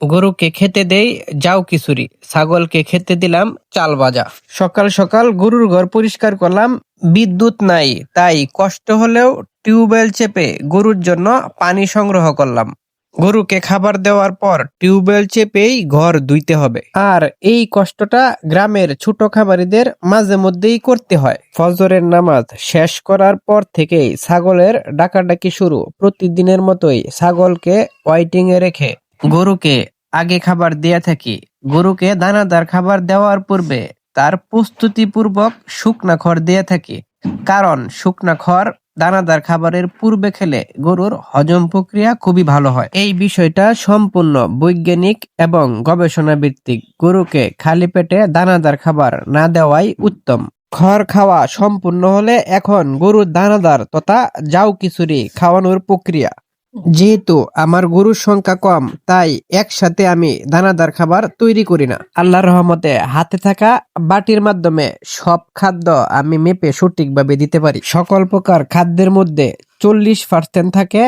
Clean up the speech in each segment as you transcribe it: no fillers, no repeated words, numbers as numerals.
গরুকে খেতে দেই যাও খিচুড়ি, ছাগলকে খেতে দিলাম চাল ভাজা। সকাল সকাল গরুর ঘর পরিষ্কার করলাম। বিদ্যুৎ নাই, তাই কষ্ট হলেও টিউবওয়েল চেপে গরুর জন্য পানি সংগ্রহ করলাম। গরুকে খাবার দেওয়ার পর টিউবওয়েল চেপেই ঘর ধুইতে হবে। আর এই কষ্টটা গ্রামের ছোট খামারিদের মাঝে মধ্যেই করতে হয়। ফজরের নামাজ শেষ করার পর থেকেই ছাগলের ডাকাডাকি শুরু। প্রতিদিনের মতোই ছাগলকে ওয়াইটিং এ রেখে গরুকে আগে খাবার দিয়ে থাকি। গরুকে দানাদার খাবার দেওয়ার পূর্বে তার প্রস্তুতি পূর্বক শুকনা খড় দিয়ে থাকি, কারণ শুকনা খড় দানাদার খাবারের পূর্বে খেলে গরুর হজম প্রক্রিয়া খুবই ভালো হয়। এই বিষয়টা সম্পূর্ণ বৈজ্ঞানিক এবং গবেষণা ভিত্তিক। গরুকে খালি পেটে দানাদার খাবার না দেওয়াই উত্তম। খড় খাওয়া সম্পূর্ণ হলে এখন গরুর দানাদার তথা যাও খিচুড়ি খাওয়ানোর প্রক্রিয়া। যেহেতু আমার গরুর সংখ্যা কম, তাই একসাথে আমি দানাদার খাবার তৈরি করি না। আল্লাহর রহমতে হাতে থাকা বাটির মাধ্যমে সব খাদ্য আমি মেপে সঠিকভাবে দিতে পারি। সকল প্রকার খাদ্যের মধ্যে 40% থাকে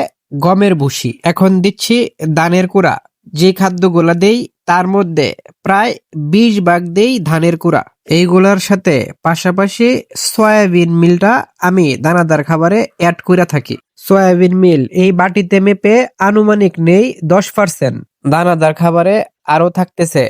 গমের ভুসি। এখন দিচ্ছি ধানের কুড়া। যে খাদ্যগুলা দেই তার মধ্যে প্রায় 20 ভাগ দেই ধানের কুড়া। এইগুলার সাথে পাশাপাশি সয়াবিন মিলটা আমি দানাদার খাবারে অ্যাড করে থাকি। সয়াবিন মিল এই বাটিতে মেপে আনুমানিক নেই 10%। দানাদার খাবারে আরো থাকতেছে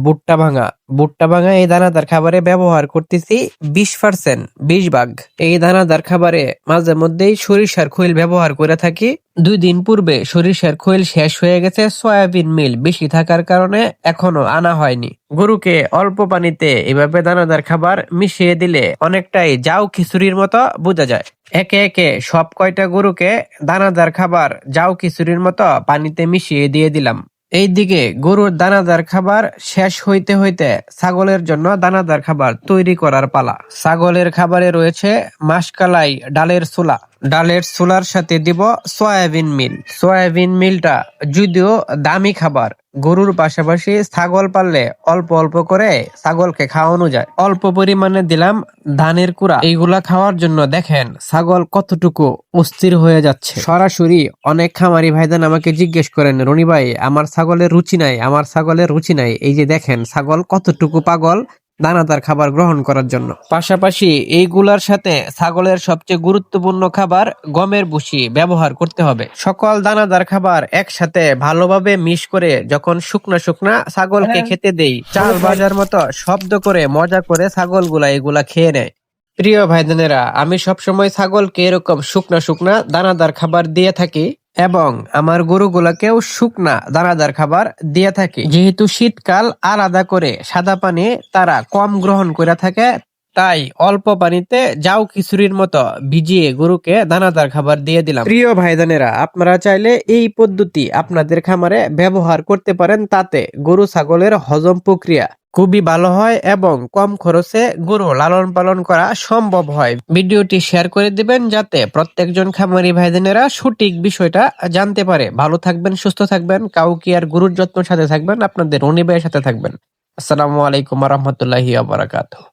ভুট্টা ভাঙা। ভুট্টা ভাঙা এই দানাদার খাবারে ব্যবহার করতেছি 20%, 20 ভাগ। এই দানাদার খাবারে মাঝে মধ্যেই সরিষার খৈল ব্যবহার করে থাকি। 2 দিন পূর্বে সরিষার খৈল শেষ হয়ে গেছে, সয়াবিন মিল বেশি থাকার কারণে এখনো আনা হয়নি। গরুকে অল্প পানিতে এভাবে দানাদার খাবার মিশিয়ে দিলে অনেকটাই যাও খিচুড়ির মতো বোঝা যায়। একে একে সব কয়টা গরুকে দানাদার খাবার যাও খিচুড়ির মতো পানিতে মিশিয়ে দিয়ে দিলাম। এইদিকে গরুর দানাদার খাবার শেষ হইতে হইতে ছাগলের জন্য দানাদার খাবার তৈরি করার পালা। ছাগলের খাবারে রয়েছে মাসকালাই ডালের ছোলা। ডালের ছোলার সাথে দিব সয়াবিন মিল। সয়াবিন মিলটা যদিও দামি খাবার, গরুর পাশাপাশি ছাগল পাললে অল্প অল্প করে ছাগলকে খাওয়ানো যায়। অল্প পরিমাণে দিলাম ধানের কুড়া। এইগুলা খাওয়ার জন্য দেখেন ছাগল কতটুকু অস্থির হয়ে যাচ্ছে। সরাসরি অনেক খামারি ভাইজান আমাকে জিজ্ঞেস করেন, রনি ভাই আমার ছাগলের রুচি নাই, আমার ছাগলের রুচি নাই। এই যে দেখেন ছাগল কতটুকু পাগল দানাদার খাবার গ্রহণ করার জন্য। পাশাপাশি এইগুলার সাথে ছাগলের সবচেয়ে গুরুত্বপূর্ণ খাবার গমের ভুসি ব্যবহার করতে হবে। সকল দানাদার খাবার একসাথে ভালোভাবে মিশ করে যখন শুকনা শুকনা ছাগলকে খেতে দেই, চাল ভাজার মতো শব্দ করে মজা করে ছাগলগুলা এগুলা খেয়ে নেয়। প্রিয় ভাইজানেরা, আমি সবসময় ছাগলকে এরকম শুকনা শুকনা দানাদার খাবার দিয়ে থাকি এবং আমার গরুগুলাকেও শুকনা দানাদার খাবার দিয়ে থাকি। যেহেতু শীতকাল, আলাদা করে সাদা পানি তারা কম গ্রহণ করে থাকে, তাই অল্প পানিতে যাও খিচুড়ির মতো ভিজিয়ে গরুকে দানাদার খাবার দিয়ে দিলাম। প্রিয় ভাইজানেরা, আপনারা চাইলে এই পদ্ধতি আপনাদের খামারে ব্যবহার করতে পারেন। তাতে গরু ছাগলের হজম প্রক্রিয়া খুবই ভালো হয় এবং কম খরচে গরু লালন পালন করা সম্ভব হয়। ভিডিওটি শেয়ার করে দিবেন যাতে প্রত্যেকজন খামারি ভাইজানেরা সঠিক বিষয়টা জানতে পারে। ভালো থাকবেন, সুস্থ থাকবেন। কাউকে আর গরুর যত্ন সাথে থাকবেন, আপনাদের রনি ভাইয়ের সাথে থাকবেন। আসসালামু আলাইকুম ওয়া রাহমাতুল্লাহি ওয়া বারাকাতুহু।